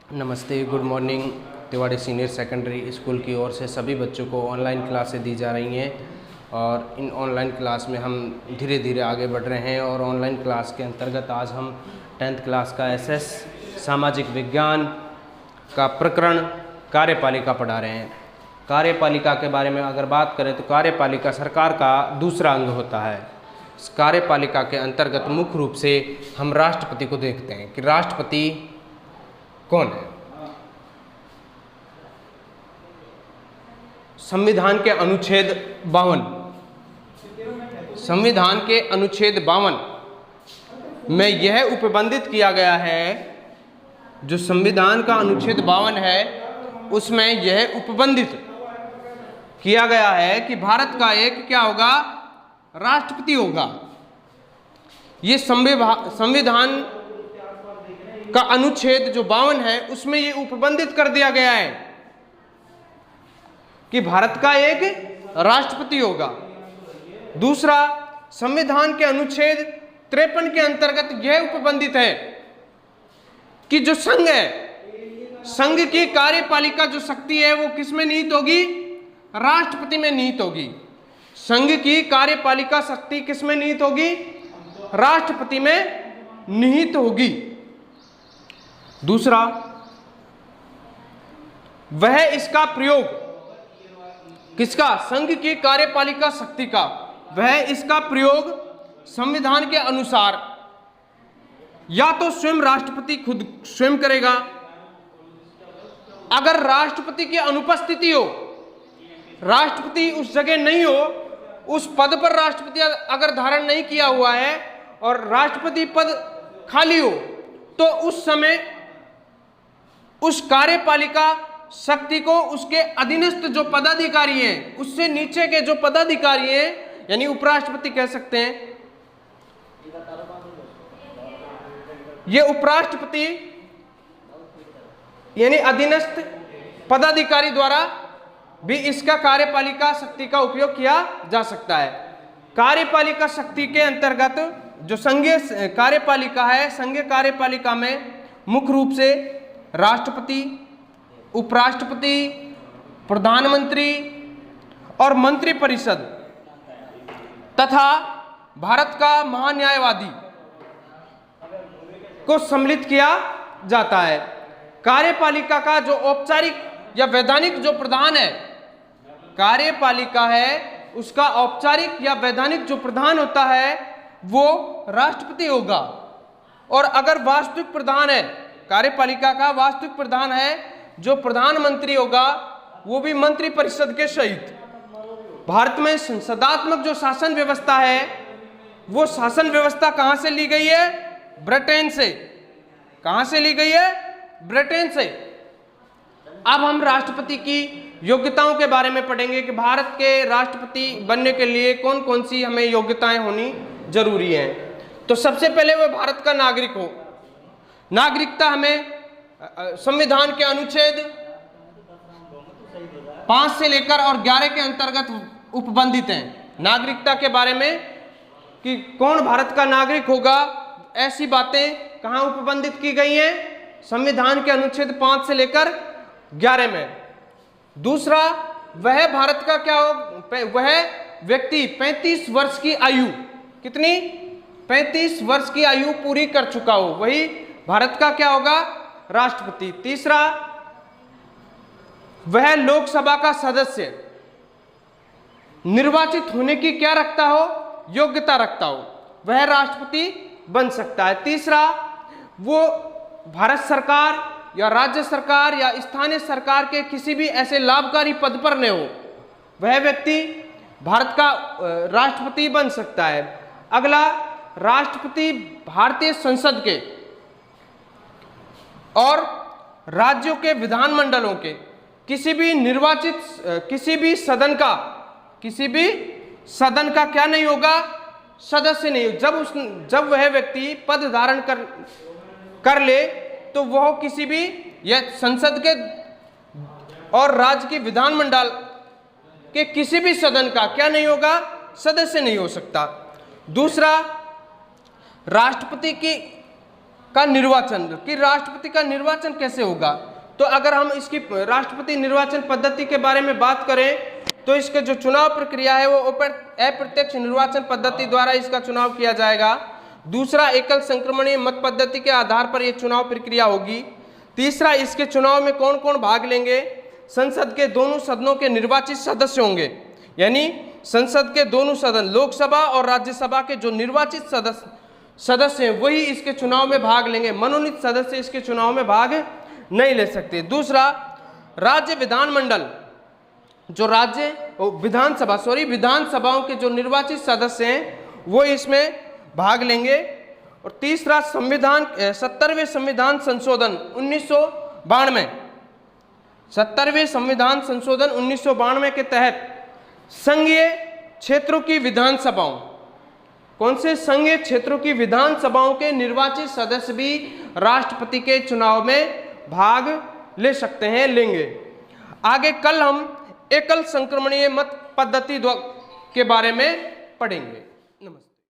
नमस्ते, good morning. Tiwari senior secondary school की ओर से सभी बच्चों को ऑनलाइन क्लासें दी जा रही हैं और इन ऑनलाइन क्लास में हम धीरे धीरे आगे बढ़ रहे हैं। और ऑनलाइन क्लास के अंतर्गत आज हम 10th क्लास का एसएस सामाजिक विज्ञान का प्रकरण कार्यपालिका पढ़ा रहे हैं। कार्यपालिका के बारे में अगर बात करें तो कार्यपालिका सरकार का दूसरा अंग होता है। इस कार्यपालिका के अंतर्गत मुख्य रूप से हम राष्ट्रपति को देखते हैं कि राष्ट्रपति कौन है। संविधान के अनुच्छेद 52 में यह उपबंधित किया गया है, जो संविधान का अनुच्छेद 52 है उसमें यह उपबंधित किया गया है कि भारत का एक क्या होगा, राष्ट्रपति होगा। ये संविधान का अनुच्छेद जो 52 है उसमें ये उपबंधित कर दिया गया है कि भारत का एक राष्ट्रपति होगा। दूसरा, संविधान के अनुच्छेद 53 के अंतर्गत यह उपबंधित है कि जो संघ है, संघ की कार्यपालिका जो शक्ति है वो किस में निहित होगी, राष्ट्रपति में निहित होगी। संघ की कार्यपालिका शक्ति किस में निहित होगी, राष्ट्रपति में निहित होगी। दूसरा, वह इसका प्रयोग किसका, संघ की कार्यपालिका शक्ति का, वह इसका प्रयोग संविधान के अनुसार या तो स्वयं राष्ट्रपति खुद स्वयं करेगा, अगर राष्ट्रपति की अनुपस्थिति हो, राष्ट्रपति उस जगह नहीं हो, उस पद पर राष्ट्रपति अगर धारण नहीं किया हुआ है और राष्ट्रपति पद खाली हो, तो उस समय उस कार्यपालिका शक्ति को उसके अधीनस्थ जो पदाधिकारी हैं, उससे नीचे के जो पदाधिकारी हैं, यानी उपराष्ट्रपति कह सकते हैं, ये उपराष्ट्रपति यानी अधीनस्थ पदाधिकारी द्वारा भी इसका कार्यपालिका शक्ति का उपयोग किया जा सकता है। कार्यपालिका शक्ति के अंतर्गत जो संघीय कार्यपालिका है, संघीय कार्यपालिका में मुख्य रूप से राष्ट्रपति, उपराष्ट्रपति, प्रधानमंत्री और मंत्रिपरिषद तथा भारत का महान्यायवादी को सम्मिलित किया जाता है। कार्यपालिका का जो औपचारिक या वैधानिक जो प्रधान है, कार्यपालिका है उसका औपचारिक या वैधानिक जो प्रधान होता है वो राष्ट्रपति होगा। और अगर वास्तविक प्रधान है, कार्यपालिका का वास्तविक प्रधान है जो प्रधानमंत्री होगा, वो भी मंत्रिपरिषद के सहित। भारत में संसदात्मक जो शासन व्यवस्था है, वो शासन व्यवस्था कहां से ली गई है, ब्रिटेन से। कहां से ली गई है, ब्रिटेन से। अब हम राष्ट्रपति की योग्यताओं के बारे में पढ़ेंगे कि भारत के राष्ट्रपति बनने के लिए कौन कौन सी हमें योग्यताएं होनी जरूरी हैं। तो सबसे पहले वह भारत का नागरिक हो। नागरिकता हमें संविधान के अनुच्छेद 5 से लेकर और 11 के अंतर्गत उपबंधित हैं। नागरिकता के बारे में कि कौन भारत का नागरिक होगा, ऐसी बातें कहां उपबंधित की गई हैं, संविधान के अनुच्छेद 5 से लेकर 11 में। दूसरा, वह भारत का क्या हो, वह व्यक्ति 35 वर्ष की आयु, कितनी, 35 वर्ष की आयु पूरी कर चुका हो, वही भारत का क्या होगा, राष्ट्रपति। तीसरा, वह लोकसभा का सदस्य निर्वाचित होने की क्या रखता हो, योग्यता रखता हो, वह राष्ट्रपति बन सकता है। तीसरा, वो भारत सरकार या राज्य सरकार या स्थानीय सरकार के किसी भी ऐसे लाभकारी पद पर न हो, वह व्यक्ति भारत का राष्ट्रपति बन सकता है। अगला, राष्ट्रपति भारतीय संसद के और राज्यों के विधानमंडलों के किसी भी निर्वाचित किसी भी सदन का क्या नहीं होगा, सदस्य नहीं हो। जब वह व्यक्ति पद धारण कर ले तो वह किसी भी या संसद के और राज्य के विधानमंडल के किसी भी सदन का क्या नहीं होगा, सदस्य नहीं हो सकता। दूसरा, राष्ट्रपति की का निर्वाचन, कि राष्ट्रपति का निर्वाचन कैसे होगा। तो अगर हम इसकी राष्ट्रपति निर्वाचन पद्धति के बारे में बात करें तो इसके जो चुनाव प्रक्रिया है वो अप्रत्यक्ष निर्वाचन पद्धति द्वारा इसका चुनाव किया जाएगा। दूसरा, एकल संक्रमणीय मत पद्धति के आधार पर यह चुनाव प्रक्रिया होगी। तीसरा, इसके चुनाव में कौन कौन भाग लेंगे, संसद के दोनों सदनों के निर्वाचित सदस्य होंगे, यानी संसद के दोनों सदन लोकसभा और राज्यसभा के जो निर्वाचित सदस्य हैं वही इसके चुनाव में भाग लेंगे, मनोनीत सदस्य इसके चुनाव में भाग नहीं ले सकते। दूसरा, राज्य विधानमंडल जो विधानसभाओं के जो निर्वाचित सदस्य हैं वो इसमें भाग लेंगे। और तीसरा, 70वें संविधान संशोधन 1992, 70वें संविधान संशोधन 1992 के तहत संघीय क्षेत्रों की विधानसभाओं, कौन से संघीय क्षेत्रों की विधानसभाओं के निर्वाचित सदस्य भी राष्ट्रपति के चुनाव में भाग ले सकते हैं, लेंगे। आगे कल हम एकल संक्रमणीय मत पद्धति के बारे में पढ़ेंगे। नमस्ते।